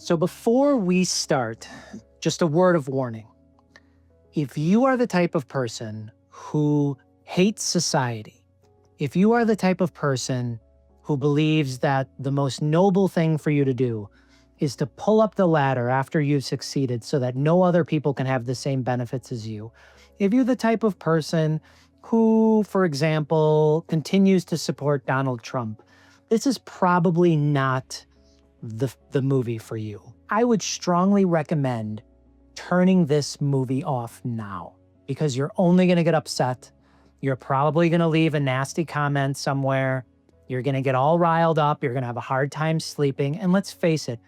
So before we start, just a word of warning. If you are the type of person who hates society, if you are the type of person who believes that the most noble thing for you to do is to pull up the ladder after you've succeeded so that no other people can have the same benefits as you, if you're the type of person who, for example, continues to support Donald Trump, this is probably not the movie for you. I would strongly recommend turning this movie off now, because you're only going to get upset. You're probably going to leave a nasty comment somewhere. You're going to get all riled up. You're going to have a hard time sleeping. And let's face it,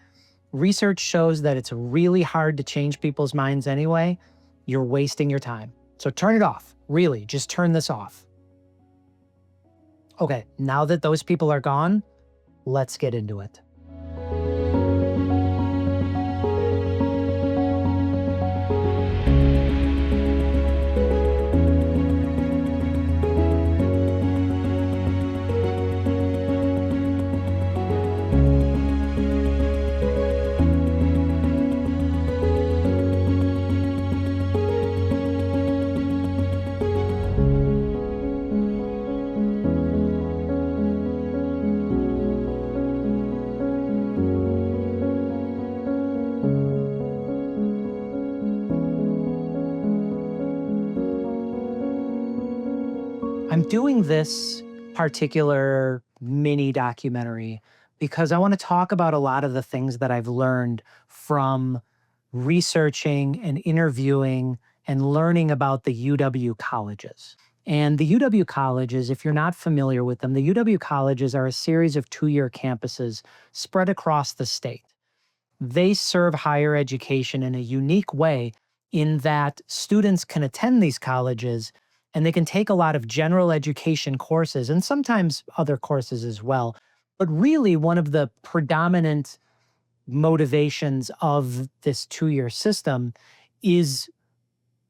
research shows that it's really hard to change people's minds anyway. You're wasting your time. So turn it off. Really, just turn this off. Okay, now that those people are gone, let's get into it. I'm doing this particular mini documentary because I want to talk about a lot of the things that I've learned from researching and interviewing and learning about the UW colleges. And the UW colleges, if you're not familiar with them, the UW colleges are a series of two-year campuses spread across the state. They serve higher education in a unique way in that students can attend these colleges and they can take a lot of general education courses and sometimes other courses as well. But really, one of the predominant motivations of this two-year system is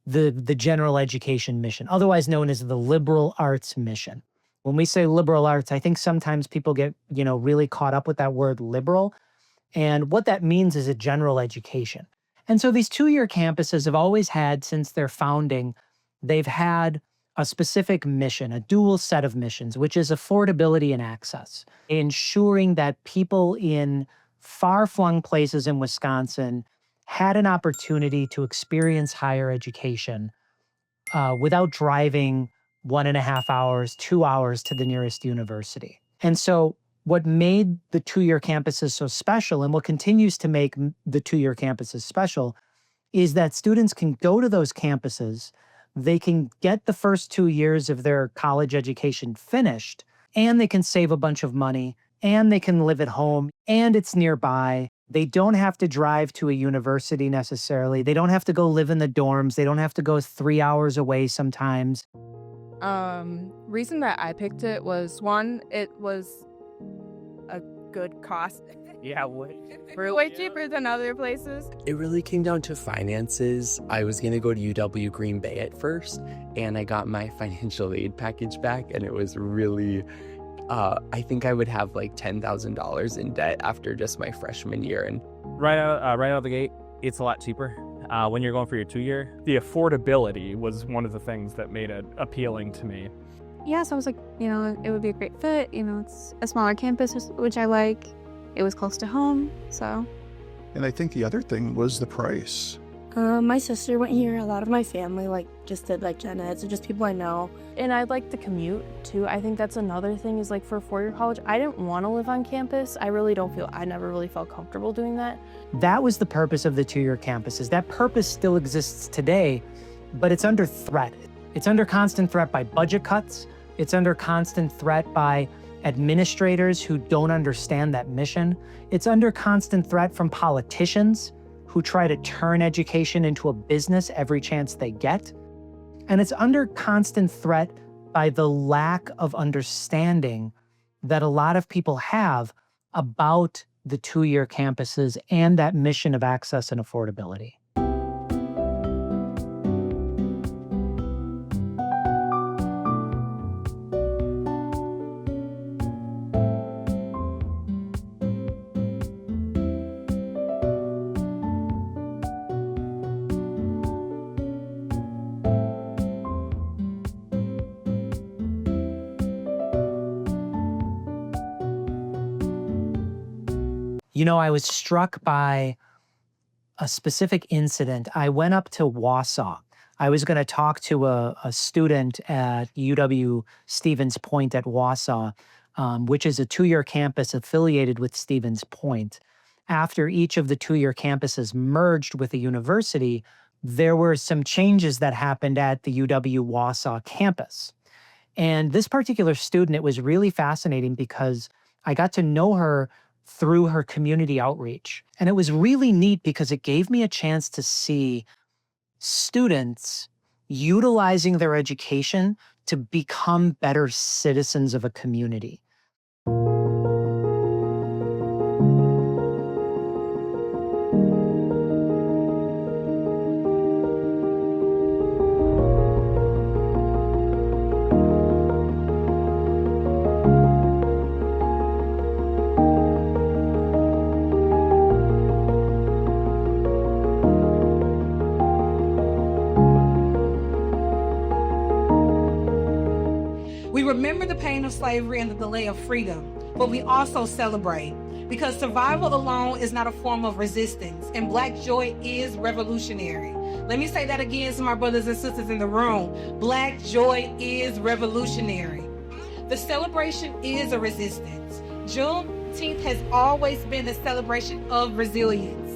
the general education mission, otherwise known as the liberal arts mission. When we say liberal arts, I think sometimes people get, really caught up with that word liberal. And what that means is a general education. And so these two-year campuses have always had, since their founding, they've had a specific mission, a dual set of missions, which is affordability and access, ensuring that people in far-flung places in Wisconsin had an opportunity to experience higher education without driving 1.5 hours, 2 hours to the nearest university. And so what made the two-year campuses so special, and what continues to make the two-year campuses special, is that students can go to those campuses, they can get the first 2 years of their college education finished, and they can save a bunch of money, and they can live at home, and it's nearby. They don't have to drive to a university necessarily. They don't have to go live in the dorms. They don't have to go 3 hours away sometimes. Reason that I picked it was, one, it was a good cost. Yeah, Way cheaper than other places. it really came down to finances. I was going to go to UW Green Bay at first, and I got my financial aid package back, and it was really, I think I would have like $10,000 in debt after just my freshman year. And Right out of the gate, it's a lot cheaper. When you're going for your 2-year, the affordability was one of the things that made it appealing to me. Yeah, so I was like, it would be a great fit. It's a smaller campus, which I like. It was close to home, so. And I think the other thing was the price. My sister went here. A lot of my family just did gen ed, so just people I know. And I like the commute too. I think that's another thing is for a 4-year college, I didn't want to live on campus. I never really felt comfortable doing that. That was the purpose of the two-year campuses. That purpose still exists today, but it's under threat. It's under constant threat by budget cuts. It's under constant threat by administrators who don't understand that mission. It's under constant threat from politicians who try to turn education into a business every chance they get. And it's under constant threat by the lack of understanding that a lot of people have about the two-year campuses and that mission of access and affordability. You know, I was struck by a specific incident. I went up to Wausau. I was going to talk to a student at UW Stevens Point at Wausau, which is a 2-year campus affiliated with Stevens Point. After each of the 2-year campuses merged with the university, there were some changes that happened at the UW Wausau campus. And this particular student, it was really fascinating because I got to know her through her community outreach. And it was really neat because it gave me a chance to see students utilizing their education to become better citizens of a community. We remember the pain of slavery and the delay of freedom, but we also celebrate because survival alone is not a form of resistance, and Black joy is revolutionary. Let me say that again to my brothers and sisters in the room. Black joy is revolutionary. The celebration is a resistance. Juneteenth has always been a celebration of resilience.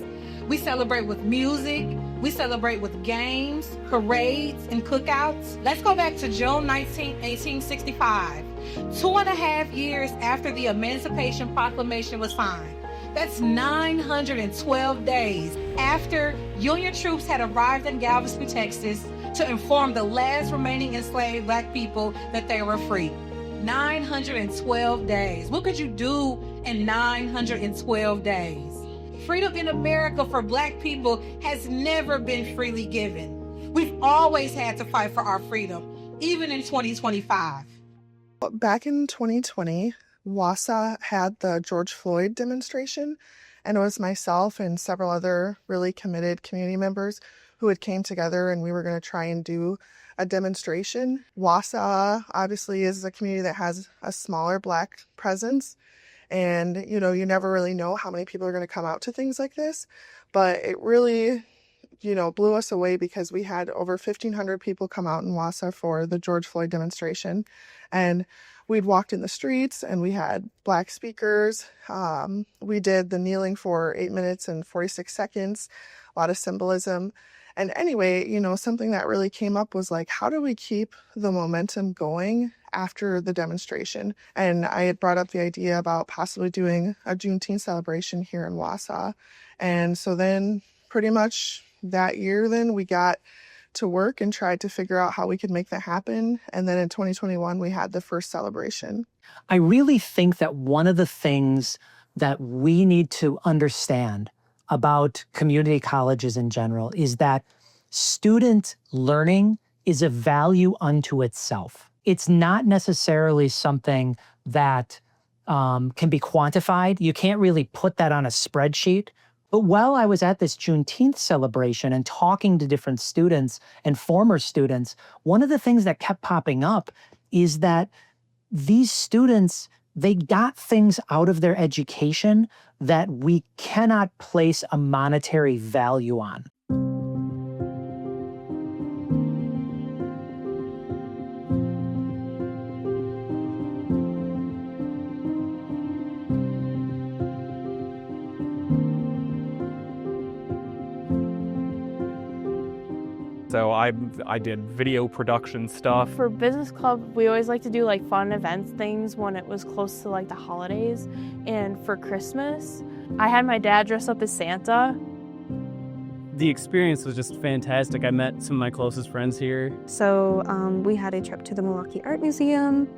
We celebrate with music, we celebrate with games, parades, and cookouts. Let's go back to June 19, 1865, 2.5 years after the Emancipation Proclamation was signed. That's 912 days after Union troops had arrived in Galveston, Texas to inform the last remaining enslaved Black people that they were free. 912 days. What could you do in 912 days? Freedom in America for Black people has never been freely given. We've always had to fight for our freedom, even in 2025. Back in 2020, Wausau had the George Floyd demonstration, and it was myself and several other really committed community members who had came together, and we were going to try and do a demonstration. Wausau obviously is a community that has a smaller Black presence. And, you know, you never really know how many people are going to come out to things like this. But it really, you know, blew us away because we had over 1,500 people come out in Wausau for the George Floyd demonstration. And we'd walked in the streets and we had Black speakers. We did the kneeling for 8 minutes and 46 seconds, a lot of symbolism. And anyway, you know, something that really came up was like, how do we keep the momentum going after the demonstration? And I had brought up the idea about possibly doing a Juneteenth celebration here in Wausau. And so then pretty much that year, then we got to work and tried to figure out how we could make that happen. And then in 2021, we had the first celebration. I really think that one of the things that we need to understand about community colleges in general is that student learning is a value unto itself. It's not necessarily something that can be quantified. You can't really put that on a spreadsheet. But while I was at this Juneteenth celebration and talking to different students and former students, one of the things that kept popping up is that these students, they got things out of their education that we cannot place a monetary value on. So I did video production stuff. For business club, we always like to do like fun events things when it was close to like the holidays. And for Christmas, I had my dad dress up as Santa. The experience was just fantastic. I met some of my closest friends here. So we had a trip to the Milwaukee Art Museum.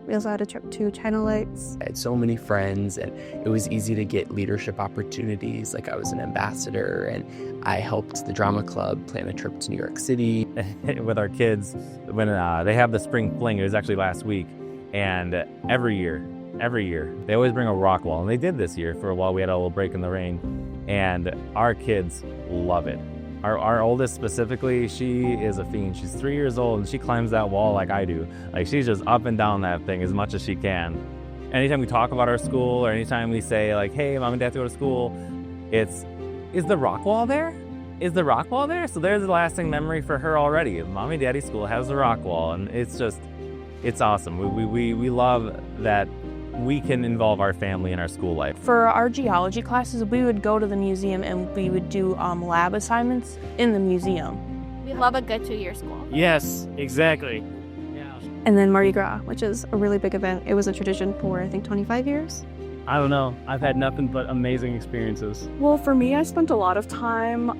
We also had a trip to China Lights. I had so many friends, and it was easy to get leadership opportunities. Like I was an ambassador, and I helped the drama club plan a trip to New York City. With our kids, when they have the spring fling, it was actually last week, and every year, they always bring a rock wall, and they did this year for a while. We had a little break in the rain, and our kids love it. Our oldest specifically, she is a fiend. She's 3 years old and she climbs that wall like I do. Like she's just up and down that thing as much as she can. anytime we talk about our school or anytime we say like, hey, mom and dad have to go to school, is the rock wall there? Is the rock wall there? So there's a lasting memory for her already. Mommy and daddy school has the rock wall, and it's awesome. We love that we can involve our family in our school life. For our geology classes, we would go to the museum and we would do lab assignments in the museum. We love a good 2-year school. Yes, exactly. And then Mardi Gras, which is a really big event. It was a tradition for, I think, 25 years. I don't know. I've had nothing but amazing experiences. Well, for me, I spent a lot of time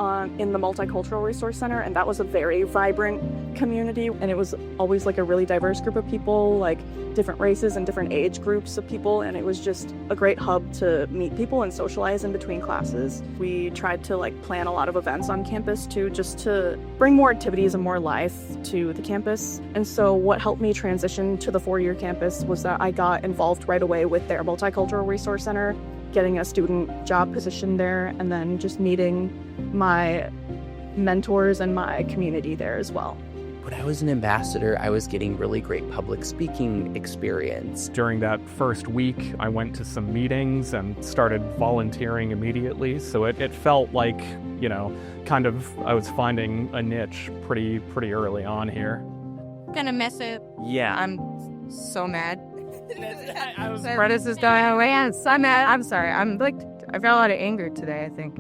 in the Multicultural Resource Center, and that was a very vibrant community. And it was always like a really diverse group of people, like different races and different age groups of people. And it was just a great hub to meet people and socialize in between classes. We tried to plan a lot of events on campus too, just to bring more activities and more life to the campus. And so what helped me transition to the 4-year campus was that I got involved right away with their Multicultural Resource Center, getting a student job position there, and then just meeting my mentors and my community there as well. When I was an ambassador, I was getting really great public speaking experience. During that first week, I went to some meetings and started volunteering immediately. So it felt like, kind of I was finding a niche pretty early on here. Gonna miss it. Yeah. I'm so mad. I was Curtis is going away. I'm so mad. I'm sorry. I felt a lot of anger today, I think.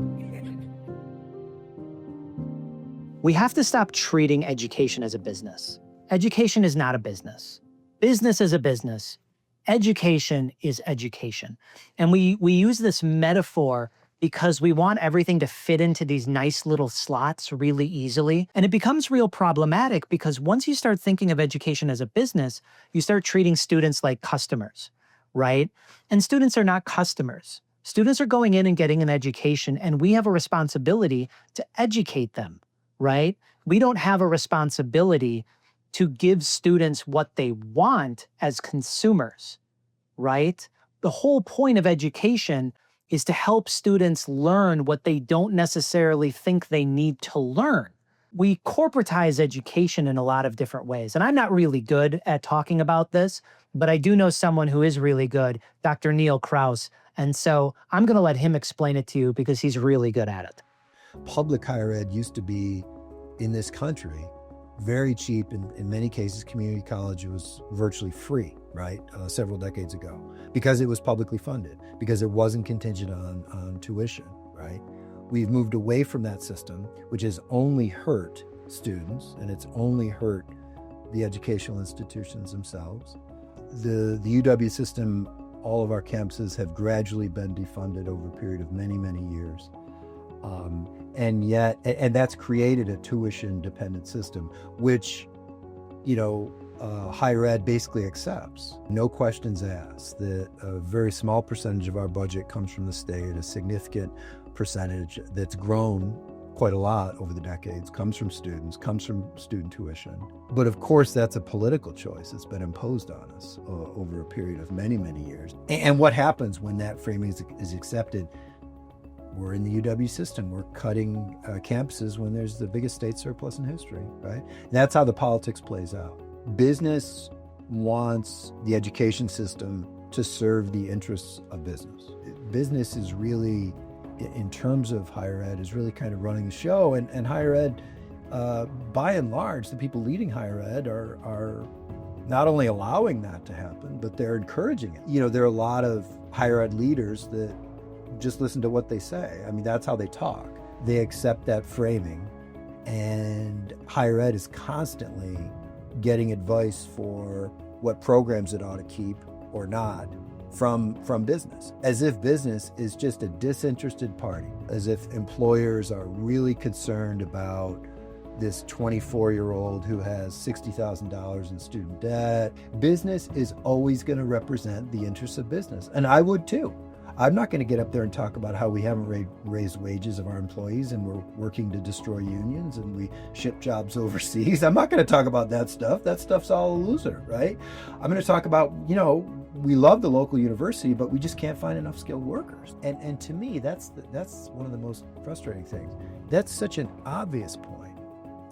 We have to stop treating education as a business. Education is not a business. Business is a business. Education is education. And we use this metaphor because we want everything to fit into these nice little slots really easily. And it becomes real problematic because once you start thinking of education as a business, you start treating students like customers, right? And students are not customers. Students are going in and getting an education, and we have a responsibility to educate them, right? We don't have a responsibility to give students what they want as consumers, right? The whole point of education is to help students learn what they don't necessarily think they need to learn. We corporatize education in a lot of different ways. And I'm not really good at talking about this, but I do know someone who is really good, Dr. Neil Krause. And so I'm going to let him explain it to you because he's really good at it. Public higher ed used to be, in this country, very cheap. In many cases, community college was virtually free, right? Several decades ago, because it was publicly funded, because it wasn't contingent on tuition, right? We've moved away from that system, which has only hurt students, and it's only hurt the educational institutions themselves. The UW system, all of our campuses have gradually been defunded over a period of many, many years. And that's created a tuition-dependent system, which, higher ed basically accepts. No questions asked. A very small percentage of our budget comes from the state. A significant percentage that's grown quite a lot over the decades comes from students, comes from student tuition. But of course, that's a political choice that's been imposed on us over a period of many, many years. And what happens when that framing is accepted? We're in the UW system. We're cutting campuses when there's the biggest state surplus in history, right? And that's how the politics plays out. Business wants the education system to serve the interests of business. Business is really, in terms of higher ed, is really kind of running the show. And higher ed, by and large, the people leading higher ed are not only allowing that to happen, but they're encouraging it. There are a lot of higher ed leaders that just listen to what they say. I mean, that's how they talk. They accept that framing, and higher ed is constantly getting advice for what programs it ought to keep or not from business, as if business is just a disinterested party, as if employers are really concerned about this 24-year-old who has $60,000 in student debt. Business is always going to represent the interests of business, and I would too. I'm not going to get up there and talk about how we haven't raised wages of our employees and we're working to destroy unions and we ship jobs overseas. I'm not going to talk about that stuff. That stuff's all a loser, right? I'm going to talk about, we love the local university, but we just can't find enough skilled workers. And to me, that's one of the most frustrating things. That's such an obvious point.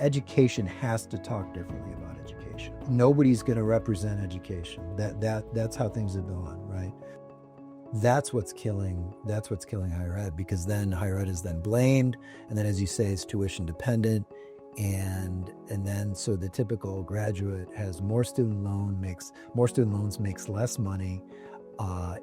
Education has to talk differently about it. education. Nobody's going to represent education. That's how things have gone, right? That's what's killing higher ed, because then higher ed is then blamed, and then, as you say, it's tuition dependent, and then so the typical graduate has more student loans, makes less money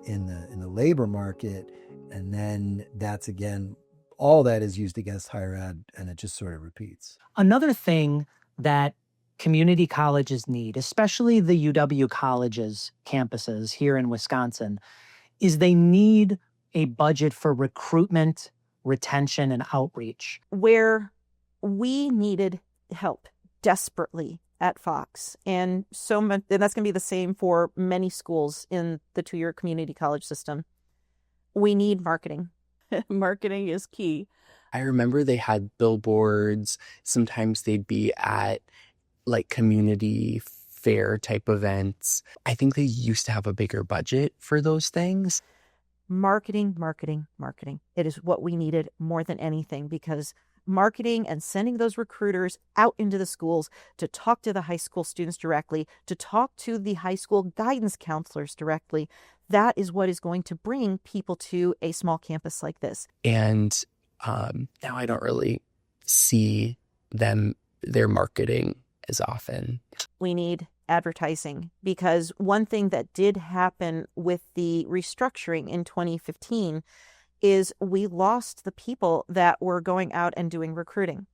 in the labor market, and then that's again, all that is used against higher ed, and it just sort of repeats. Another thing that community colleges need, especially the UW colleges campuses here in Wisconsin, is they need a budget for recruitment, retention, and outreach. Where we needed help desperately at Fox, and that's going to be the same for many schools in the two-year community college system. We need marketing. Marketing is key. I remember they had billboards. Sometimes they'd be at like community fair type events. I think they used to have a bigger budget for those things. Marketing. It is what we needed more than anything, because marketing and sending those recruiters out into the schools to talk to the high school students directly, to talk to the high school guidance counselors directly, that is what is going to bring people to a small campus like this. And now I don't really see their marketing as often. We need advertising, because one thing that did happen with the restructuring in 2015 is we lost the people that were going out and doing recruiting.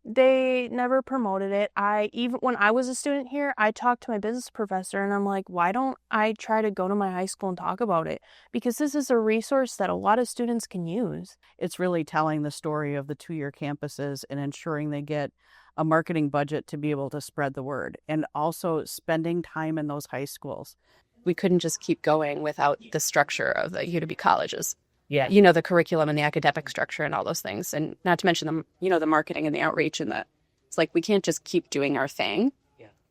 They never promoted it. Even when I was a student here, I talked to my business professor and I'm like, why don't I try to go to my high school and talk about it? Because this is a resource that a lot of students can use. It's really telling the story of the two-year campuses and ensuring they get a marketing budget to be able to spread the word, and also spending time in those high schools. We couldn't just keep going without the structure of the UW colleges. Yeah. You know, the curriculum and the academic structure and all those things. And not to mention the marketing and the outreach, and it's like we can't just keep doing our thing.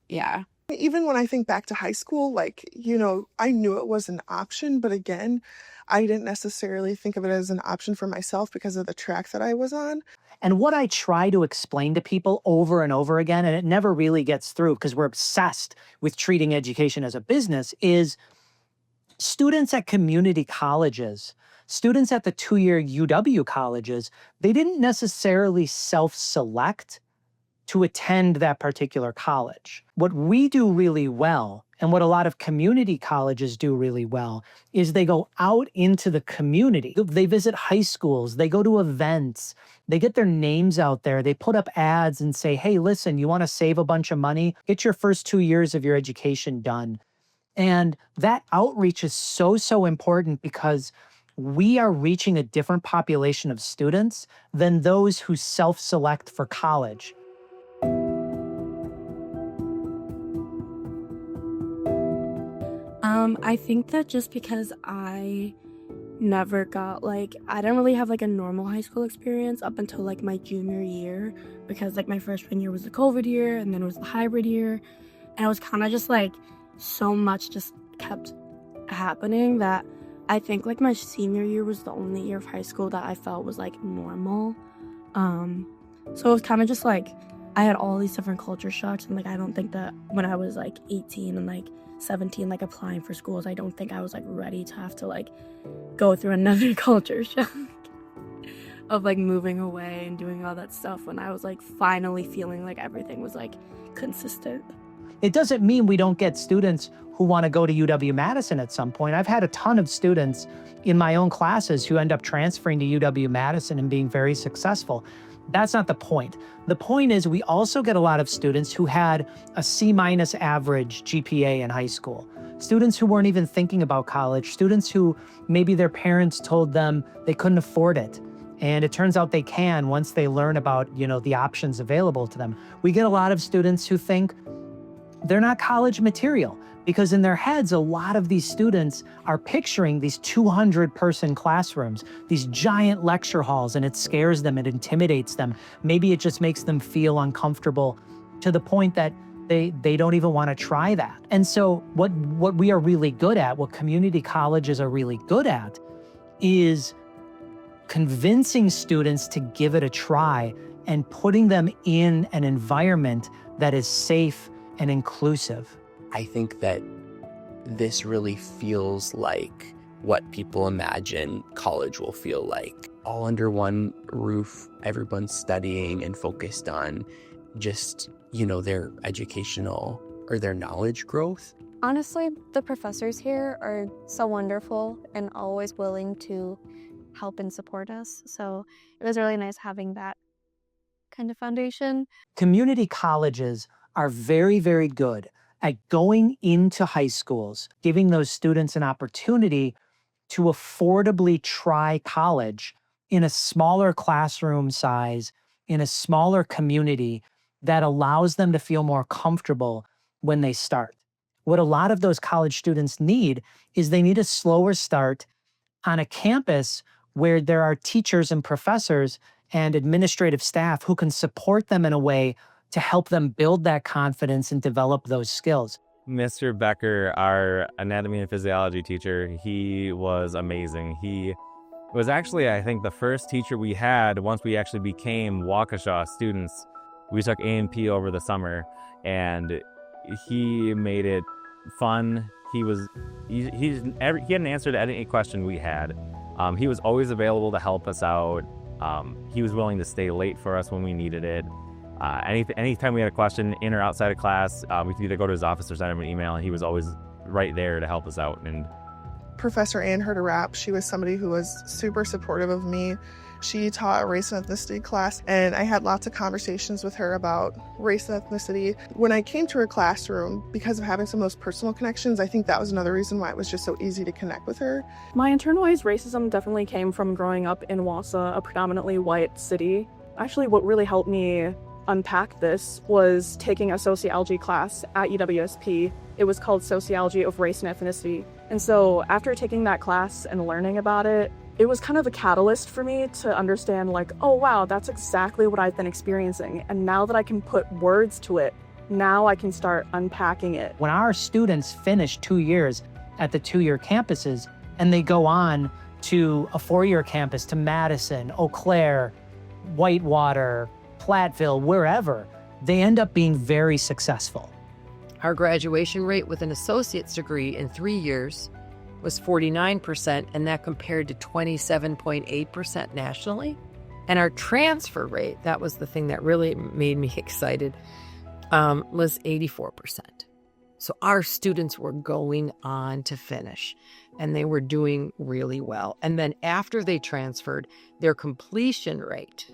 Yeah. Even when I think back to high school, I knew it was an option, but again, I didn't necessarily think of it as an option for myself because of the track that I was on. And what I try to explain to people over and over again, and it never really gets through because we're obsessed with treating education as a business, is students at community colleges, students at the two-year UW colleges, they didn't necessarily self-select to attend that particular college. What we do really well, and what a lot of community colleges do really well, is they go out into the community. They visit high schools, they go to events, they get their names out there, they put up ads and say, hey, listen, you want to save a bunch of money? Get your first 2 years of your education done. And that outreach is so important, because we are reaching a different population of students than those who self-select for college. I think that just because I never got I didn't really have a normal high school experience up until my junior year, because my freshman year was the COVID year, and then it was the hybrid year, and it was kind of just so much just kept happening that I think my senior year was the only year of high school that I felt was normal. So it was kind of just I had all these different culture shocks, and I don't think that when I was 18 and 17 applying for schools, I don't think I was ready to have to go through another culture shock of moving away and doing all that stuff, when I was finally feeling everything was consistent. It doesn't mean we don't get students who want to go to UW-Madison at some point. I've had a ton of students in my own classes who end up transferring to UW-Madison and being very successful. That's not the point. The point is we also get a lot of students who had a C- average GPA in high school. Students who weren't even thinking about college, students who maybe their parents told them they couldn't afford it. And it turns out they can once they learn about, the options available to them. We get a lot of students who think they're not college material, because in their heads, a lot of these students are picturing these 200-person classrooms, these giant lecture halls, and it scares them, it intimidates them. Maybe it just makes them feel uncomfortable to the point that they don't even want to try that. And so what we are really good at, what community colleges are really good at, is convincing students to give it a try and putting them in an environment that is safe and inclusive. I think that this really feels like what people imagine college will feel like. All under one roof, everyone's studying and focused on just, their educational or their knowledge growth. Honestly, the professors here are so wonderful and always willing to help and support us. So it was really nice having that kind of foundation. Community colleges are very, very good at going into high schools, giving those students an opportunity to affordably try college in a smaller classroom size, in a smaller community that allows them to feel more comfortable when they start. What a lot of those college students need is they need a slower start on a campus where there are teachers and professors and administrative staff who can support them in a way to help them build that confidence and develop those skills. Mr. Becker, our anatomy and physiology teacher, he was amazing. He was actually, I think, the first teacher we had once we actually became Waukesha students. We took A&P over the summer, and he made it fun. He hadn't answered any question we had. He was always available to help us out. He was willing to stay late for us when we needed it. Anytime we had a question in or outside of class, we could either go to his office or send him an email, and he was always right there to help us out. And Professor Ann Herder-Rapp, she was somebody who was super supportive of me. She taught a race and ethnicity class, and I had lots of conversations with her about race and ethnicity. When I came to her classroom, because of having some of those personal connections, I think that was another reason why it was just so easy to connect with her. My internalized racism definitely came from growing up in Wausau, a predominantly white city. Actually, what really helped me unpack this was taking a sociology class at UWSP. It was called Sociology of Race and Ethnicity. And so after taking that class and learning about it, it was kind of a catalyst for me to understand, like, oh wow, that's exactly what I've been experiencing. And now that I can put words to it, now I can start unpacking it. When our students finish 2 years at the 2-year campuses and they go on to a 4-year campus, to Madison, Eau Claire, Whitewater, Platteville, wherever, they end up being very successful. Our graduation rate with an associate's degree in 3 years was 49%, and that compared to 27.8% nationally. And our transfer rate, that was the thing that really made me excited, was 84%. So our students were going on to finish, and they were doing really well. And then after they transferred, their completion rate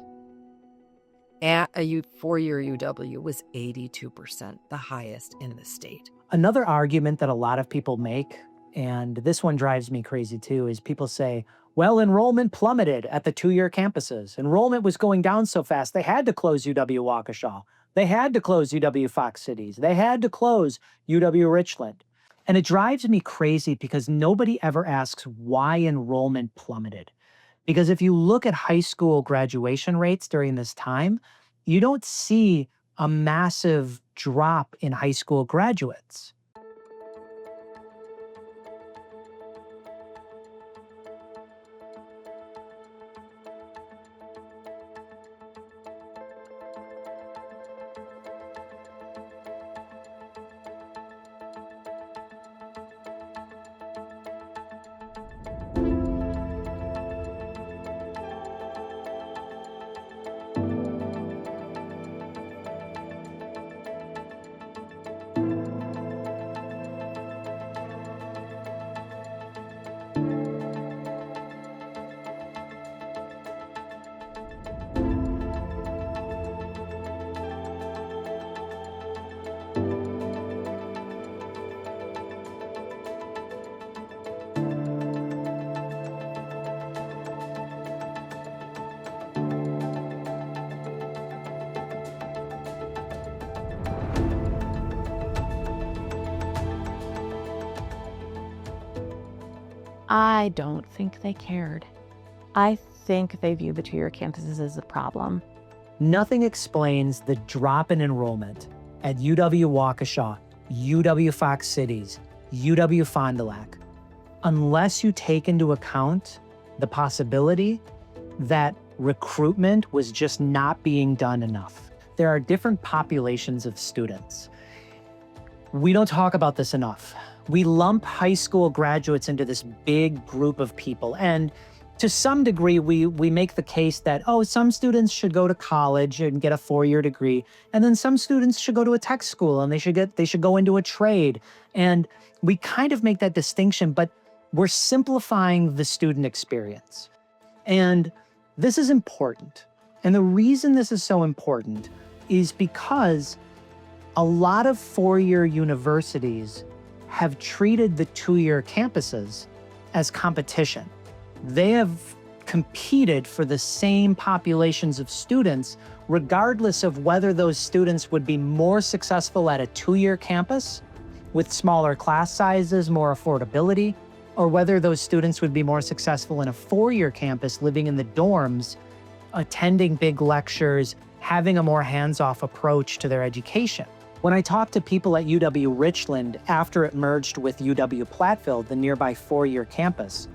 at a 4-year UW was 82%, the highest in the state. Another argument that a lot of people make, and this one drives me crazy too, is people say, well, enrollment plummeted at the 2-year campuses. Enrollment was going down so fast, they had to close UW-Waukesha. They had to close UW-Fox Cities. They had to close UW-Richland. And it drives me crazy because nobody ever asks why enrollment plummeted. Because if you look at high school graduation rates during this time, you don't see a massive drop in high school graduates. I don't think they cared. I think they view the 2-year campuses as a problem. Nothing explains the drop in enrollment at UW-Waukesha, UW-Fox Cities, UW-Fond du Lac, unless you take into account the possibility that recruitment was just not being done enough. There are different populations of students. We don't talk about this enough. We lump high school graduates into this big group of people. And to some degree, we make the case that, oh, some students should go to college and get a 4-year degree. And then some students should go to a tech school and they should go into a trade. And we kind of make that distinction, but we're simplifying the student experience. And this is important. And the reason this is so important is because a lot of 4-year universities have treated the 2-year campuses as competition. They have competed for the same populations of students, regardless of whether those students would be more successful at a 2-year campus with smaller class sizes, more affordability, or whether those students would be more successful in a 4-year campus living in the dorms, attending big lectures, having a more hands-off approach to their education. When I talked to people at UW Richland after it merged with UW Platteville, the nearby 4-year campus,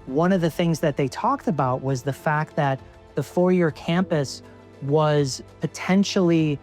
one of the things that they talked about was the fact that the 4-year campus was potentially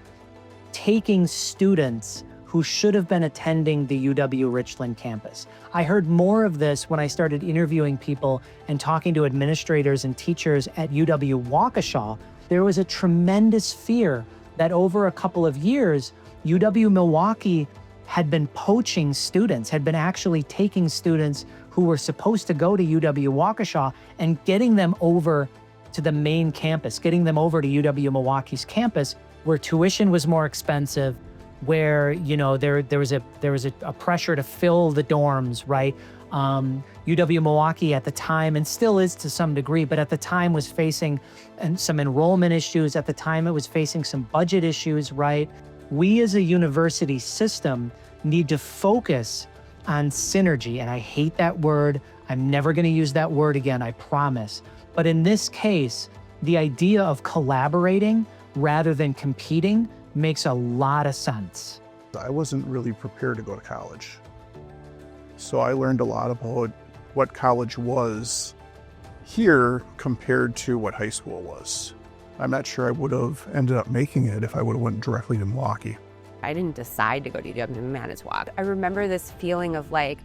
taking students who should have been attending the UW Richland campus. I heard more of this when I started interviewing people and talking to administrators and teachers at UW Waukesha. There was a tremendous fear that over a couple of years, UW Milwaukee had been poaching students, had been actually taking students who were supposed to go to UW Waukesha and getting them over to the main campus, getting them over to UW Milwaukee's campus, where tuition was more expensive, where there was a pressure to fill the dorms, right? UW Milwaukee at the time, and still is to some degree, but at the time was facing some enrollment issues. At the time, it was facing some budget issues, right? We as a university system need to focus on synergy. And I hate that word. I'm never going to use that word again, I promise. But in this case, the idea of collaborating rather than competing makes a lot of sense. I wasn't really prepared to go to college. So I learned a lot about what college was here compared to what high school was. I'm not sure I would have ended up making it if I would have went directly to Milwaukee. I didn't decide to go to UW Manitowoc. I remember this feeling of like,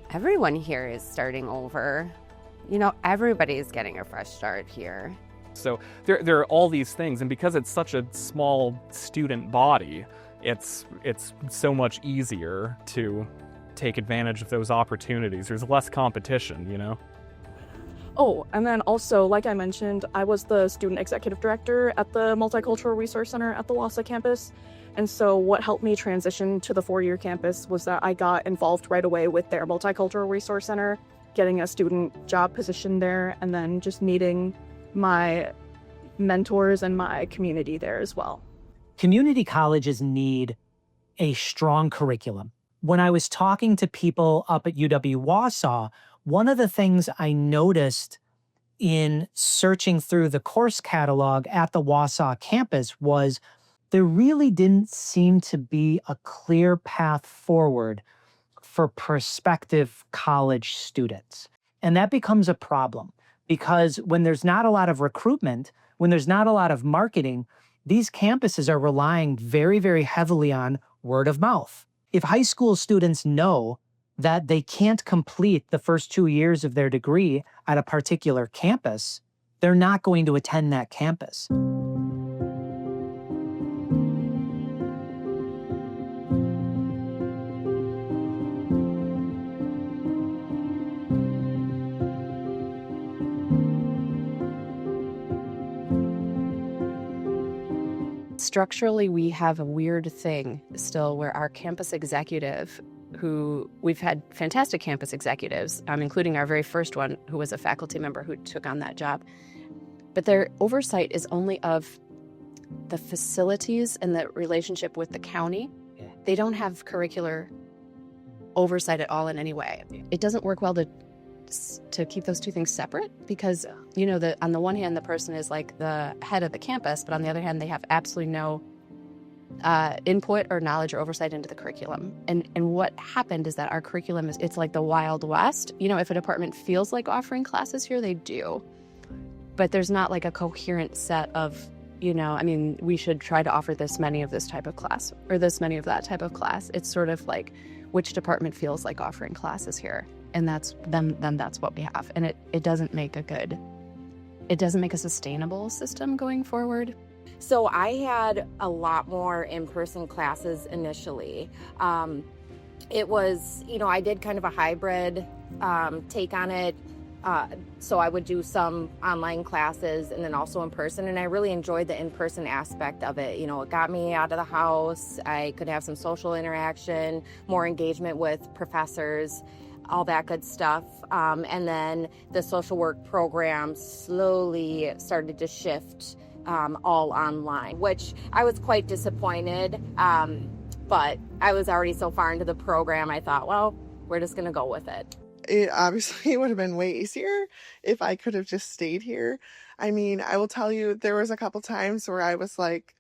everyone here is starting over. Everybody's getting a fresh start here. So there are all these things, and because it's such a small student body, it's so much easier to take advantage of those opportunities. There's less competition, Oh, and then also, like I mentioned, I was the student executive director at the Multicultural Resource Center at the Wausau campus. And so what helped me transition to the 4-year campus was that I got involved right away with their Multicultural Resource Center, getting a student job position there, and then just meeting my mentors and my community there as well. Community colleges need a strong curriculum. When I was talking to people up at UW Wausau, one of the things I noticed in searching through the course catalog at the Wausau campus was there really didn't seem to be a clear path forward for prospective college students. And that becomes a problem because when there's not a lot of recruitment, when there's not a lot of marketing, these campuses are relying very, very heavily on word of mouth. If high school students know that they can't complete the first 2 years of their degree at a particular campus, they're not going to attend that campus. Structurally, we have a weird thing still where our campus executive, who we've had fantastic campus executives, including our very first one, who was a faculty member who took on that job, but their oversight is only of the facilities and the relationship with the county. They don't have curricular oversight at all in any way. It doesn't work well to keep those two things separate because, on the one hand, the person is like the head of the campus, but on the other hand, they have absolutely no input or knowledge or oversight into the curriculum. And what happened is that our curriculum it's like the Wild West. If a department feels like offering classes here, they do. But there's not like a coherent set of You know, I mean, we should try to offer this many of this type of class or this many of that type of class. It's sort of like which department feels like offering classes here. And that's then that's what we have. And it doesn't make a sustainable system going forward. So I had a lot more in-person classes initially. It was, I did kind of a hybrid take on it. So I would do some online classes and then also in person. And I really enjoyed the in-person aspect of it. It got me out of the house. I could have some social interaction, more engagement with professors, all that good stuff. And then the social work program slowly started to shift all online, which I was quite disappointed. But I was already so far into the program, I thought, well, we're just going to go with it. It obviously would have been way easier if I could have just stayed here. I mean, I will tell you, there was a couple times where I was like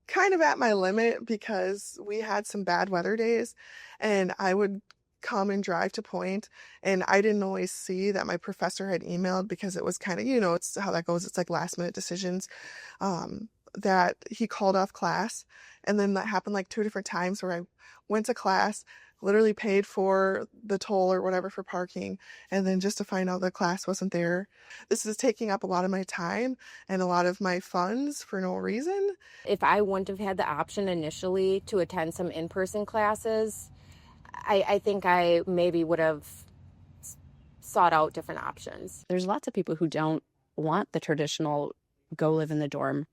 kind of at my limit because we had some bad weather days and I would come and drive to Point and I didn't always see that my professor had emailed because it was kind of, it's how that goes. It's like last minute decisions, that he called off class. And then that happened like 2 different times where I went to class, literally paid for the toll or whatever for parking, and then just to find out the class wasn't there. This is taking up a lot of my time and a lot of my funds for no reason. If I wouldn't have had the option initially to attend some in-person classes, I think I maybe would have sought out different options. There's lots of people who don't want the traditional go live in the dorm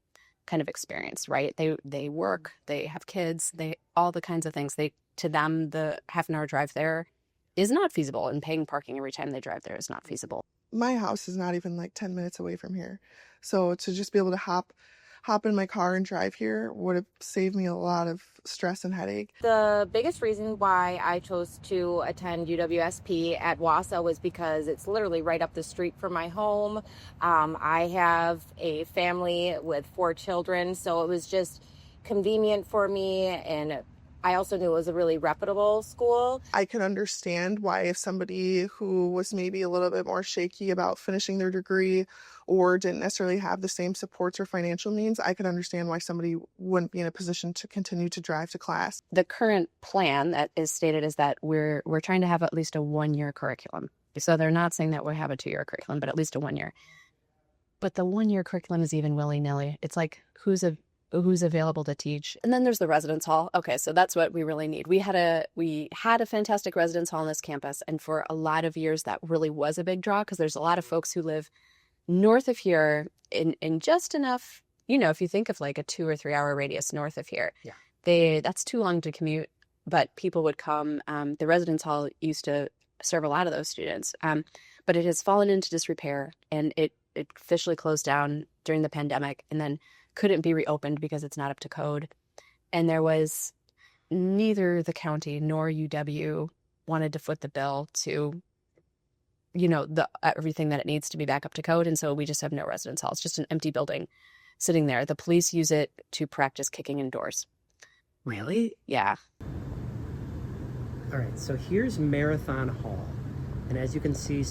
kind of experience, right? They work, they have kids, all the kinds of things. To them, the half an hour drive there is not feasible, and paying parking every time they drive there is not feasible. My house is not even like 10 minutes away from here. So to just be able to hop in my car and drive here would have saved me a lot of stress and headache. The biggest reason why I chose to attend UWSP at Wausau was because it's literally right up the street from my home. I have a family with 4 children, so it was just convenient for me, and I also knew it was a really reputable school. I could understand why if somebody who was maybe a little bit more shaky about finishing their degree or didn't necessarily have the same supports or financial means, I could understand why somebody wouldn't be in a position to continue to drive to class. The current plan that is stated is that we're trying to have at least a 1-year curriculum. So they're not saying that we'll have a 2-year curriculum, but at least a 1-year. But the 1-year curriculum is even willy-nilly. It's like, who's available to teach. And then there's the residence hall. Okay, so that's what we really need. We had a fantastic residence hall on this campus, and for a lot of years that really was a big draw because there's a lot of folks who live north of here in just enough, if you think of like a 2 or 3 hour radius north of here. Yeah. That's too long to commute, but people would come. The residence hall used to serve a lot of those students, but it has fallen into disrepair, and it officially closed down during the pandemic and then couldn't be reopened because it's not up to code. And there was neither the county nor UW wanted to foot the bill to, everything that it needs to be back up to code. And so we just have no residence hall. It's just an empty building sitting there. The police use it to practice kicking indoors. Really? Yeah. All right, so here's Marathon Hall. And as you can see,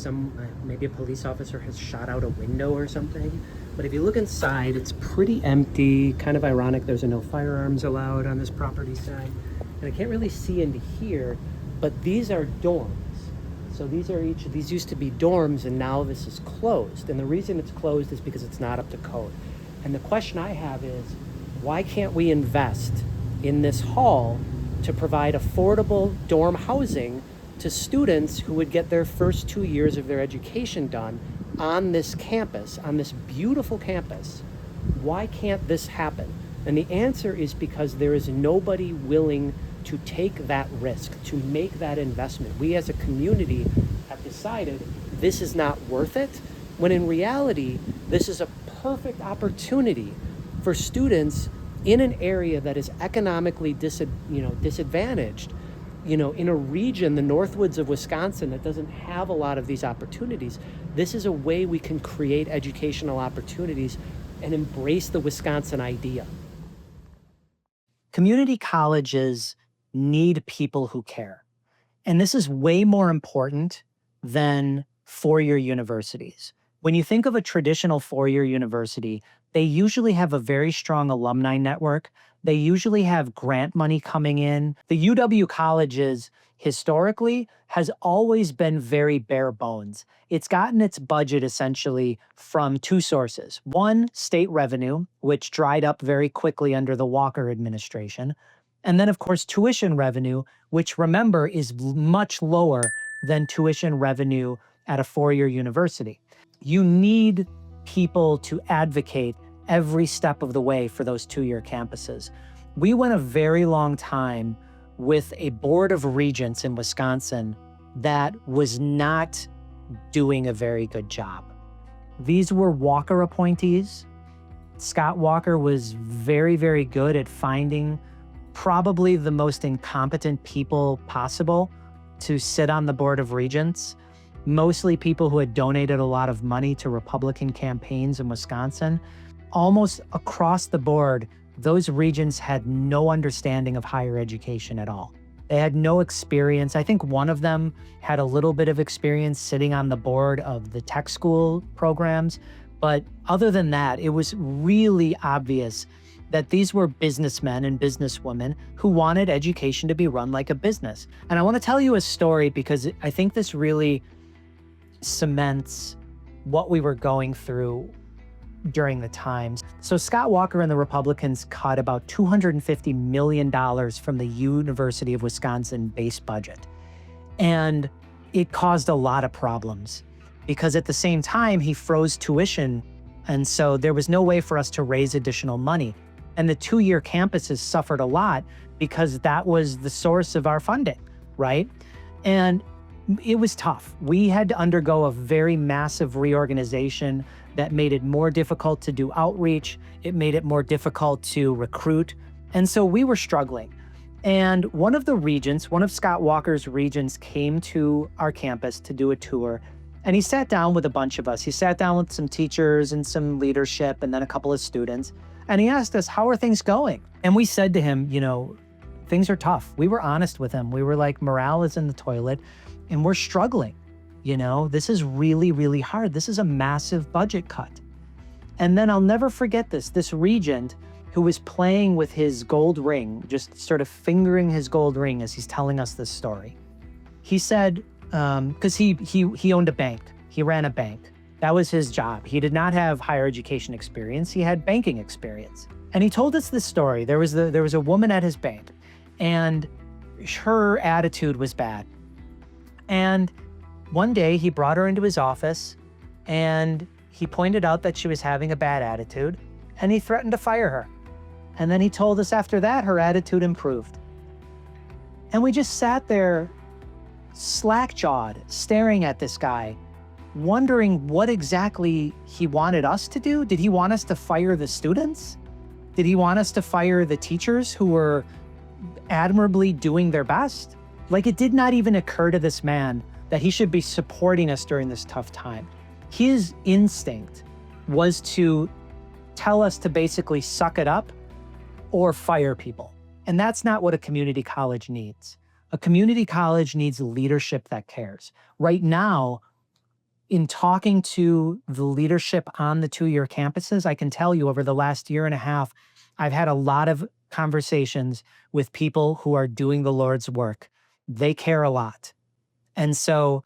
maybe a police officer has shot out a window or something. But if you look inside, it's pretty empty. Kind of ironic, there's no firearms allowed on this property side. And I can't really see into here, but these are dorms. So these used to be dorms, and now this is closed. And the reason it's closed is because it's not up to code. And the question I have is, why can't we invest in this hall to provide affordable dorm housing to students who would get their first 2 years of their education done on this campus, on this beautiful campus? Why can't this happen? And the answer is because there is nobody willing to take that risk, to make that investment. We as a community have decided this is not worth it, when in reality, this is a perfect opportunity for students in an area that is economically disadvantaged, in a region, the Northwoods of Wisconsin, that doesn't have a lot of these opportunities. This is a way we can create educational opportunities and embrace the Wisconsin idea. Community colleges need people who care. And this is way more important than four-year universities. When you think of a traditional four-year university, they usually have a very strong alumni network. They usually have grant money coming in. The UW colleges historically has always been very bare bones. It's gotten its budget essentially from two sources. One, state revenue, which dried up very quickly under the Walker administration. And then, of course, tuition revenue, which remember is much lower than tuition revenue at a four-year university. You need people to advocate every step of the way for those two-year campuses. We went a very long time with a board of regents in Wisconsin that was not doing a very good job. These were Walker appointees. Scott Walker was very, very good at finding probably the most incompetent people possible to sit on the board of regents, mostly people who had donated a lot of money to Republican campaigns in Wisconsin. Almost across the board, those regents had no understanding of higher education at all. They had no experience. I think one of them had a little bit of experience sitting on the board of the tech school programs. But other than that, it was really obvious that these were businessmen and businesswomen who wanted education to be run like a business. And I want to tell you a story because I think this really cements what we were going through during the times. So Scott Walker and the Republicans cut about $250 million from the University of Wisconsin base budget. And it caused a lot of problems because at the same time, he froze tuition. And so there was no way for us to raise additional money. And the two-year campuses suffered a lot because that was the source of our funding, right? And it was tough. We had to undergo a very massive reorganization that made it more difficult to do outreach. It made it more difficult to recruit. And so we were struggling. And one of the regents, one of Scott Walker's regents, came to our campus to do a tour. And he sat down with a bunch of us. He sat down with some teachers and some leadership and then a couple of students. And he asked us, how are things going? And we said to him, you know, things are tough. We were honest with him. We were like, morale is in the toilet and we're struggling. You know, this is really, really hard. This is a massive budget cut. And then I'll never forget this regent who was playing with his gold ring, just sort of fingering his gold ring as he's telling us this story. He said, because he owned a bank. He ran a bank. That was his job. He did not have higher education experience. He had banking experience. And he told us this story. There was a woman at his bank and her attitude was bad. And one day he brought her into his office and he pointed out that she was having a bad attitude and he threatened to fire her. And then he told us after that her attitude improved. And we just sat there slack-jawed, staring at this guy, wondering what exactly he wanted us to do. Did he want us to fire the students? Did he want us to fire the teachers who were admirably doing their best? Like, it did not even occur to this man that he should be supporting us during this tough time. His instinct was to tell us to basically suck it up or fire people. And that's not what a community college needs. A community college needs leadership that cares. Right now, in talking to the leadership on the two-year campuses, I can tell you over the last year and a half, I've had a lot of conversations with people who are doing the Lord's work. They care a lot. And so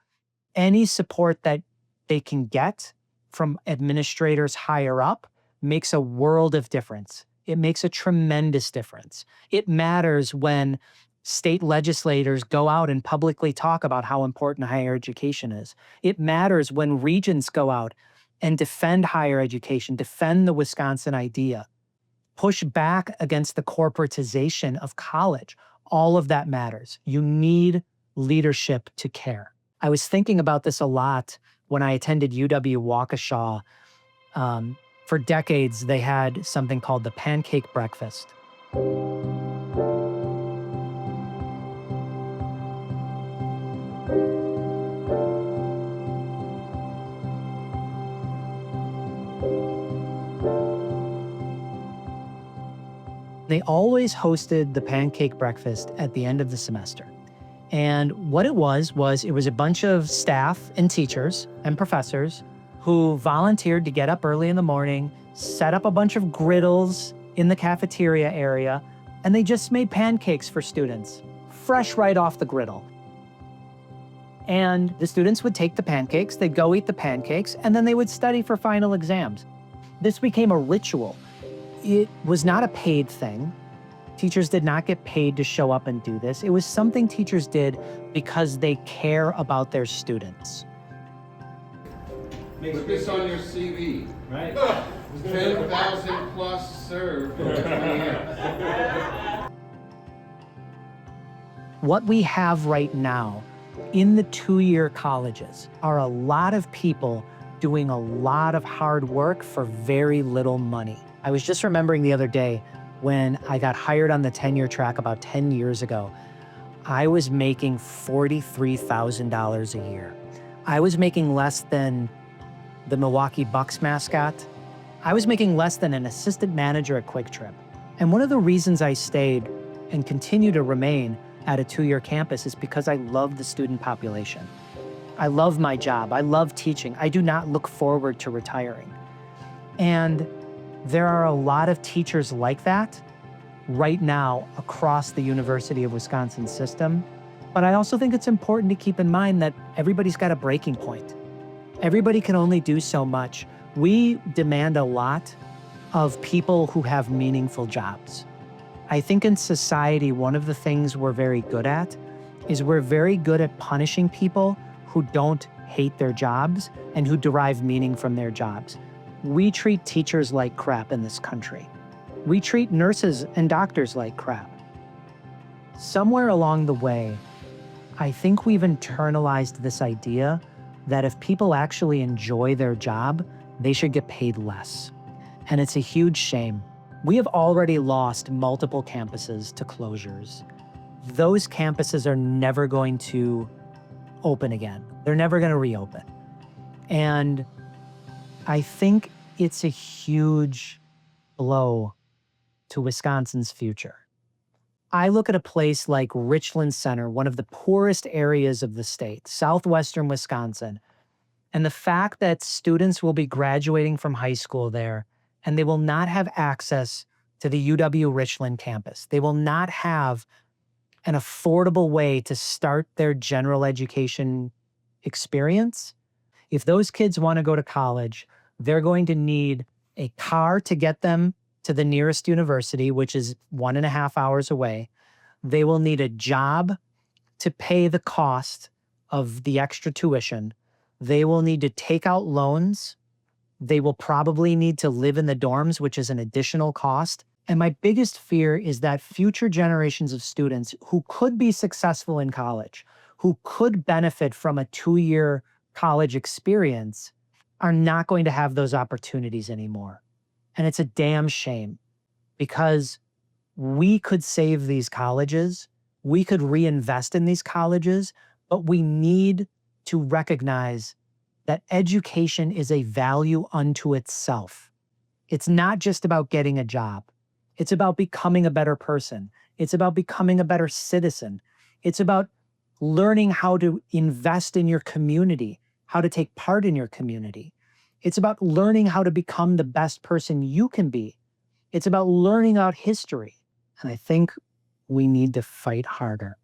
any support that they can get from administrators higher up makes a world of difference. It makes a tremendous difference. It matters when state legislators go out and publicly talk about how important higher education is. It matters when regents go out and defend higher education, defend the Wisconsin idea, push back against the corporatization of college. All of that matters. You need leadership to care. I was thinking about this a lot when I attended UW Waukesha. For decades, they had something called the pancake breakfast. They always hosted the pancake breakfast at the end of the semester. And what it was it was a bunch of staff and teachers and professors who volunteered to get up early in the morning, set up a bunch of griddles in the cafeteria area, and they just made pancakes for students, fresh right off the griddle. And the students would take the pancakes, they'd go eat the pancakes, and then they would study for final exams. This became a ritual. It was not a paid thing. Teachers did not get paid to show up and do this. It was something teachers did because they care about their students. Put this on your CV. Right. 10,000 plus served for 20 years. What we have right now in the two-year colleges are a lot of people doing a lot of hard work for very little money. I was just remembering the other day when I got hired on the tenure track about 10 years ago, I was making $43,000 a year. I was making less than the Milwaukee Bucks mascot. I was making less than an assistant manager at Quick Trip. And one of the reasons I stayed and continue to remain at a two-year campus is because I love the student population. I love my job. I love teaching. I do not look forward to retiring. And there are a lot of teachers like that right now across the University of Wisconsin system. But I also think it's important to keep in mind that everybody's got a breaking point. Everybody can only do so much. We demand a lot of people who have meaningful jobs. I think in society, one of the things we're very good at is we're very good at punishing people who don't hate their jobs and who derive meaning from their jobs. We treat teachers like crap in this country. We treat nurses and doctors like crap. Somewhere along the way, I think we've internalized this idea that if people actually enjoy their job, they should get paid less. And it's a huge shame. We have already lost multiple campuses to closures. Those campuses are never going to open again. They're never going to reopen. And I think it's a huge blow to Wisconsin's future. I look at a place like Richland Center, one of the poorest areas of the state, southwestern Wisconsin, and the fact that students will be graduating from high school there and they will not have access to the UW Richland campus. They will not have an affordable way to start their general education experience. If those kids want to go to college, they're going to need a car to get them to the nearest university, which is 1.5 hours away. They will need a job to pay the cost of the extra tuition. They will need to take out loans. They will probably need to live in the dorms, which is an additional cost. And my biggest fear is that future generations of students who could be successful in college, who could benefit from a 2-year college experience, are not going to have those opportunities anymore. And it's a damn shame because we could save these colleges, we could reinvest in these colleges, but we need to recognize that education is a value unto itself. It's not just about getting a job. It's about becoming a better person. It's about becoming a better citizen. It's about learning how to invest in your community, how to take part in your community. It's about learning how to become the best person you can be. It's about learning about history. And I think we need to fight harder.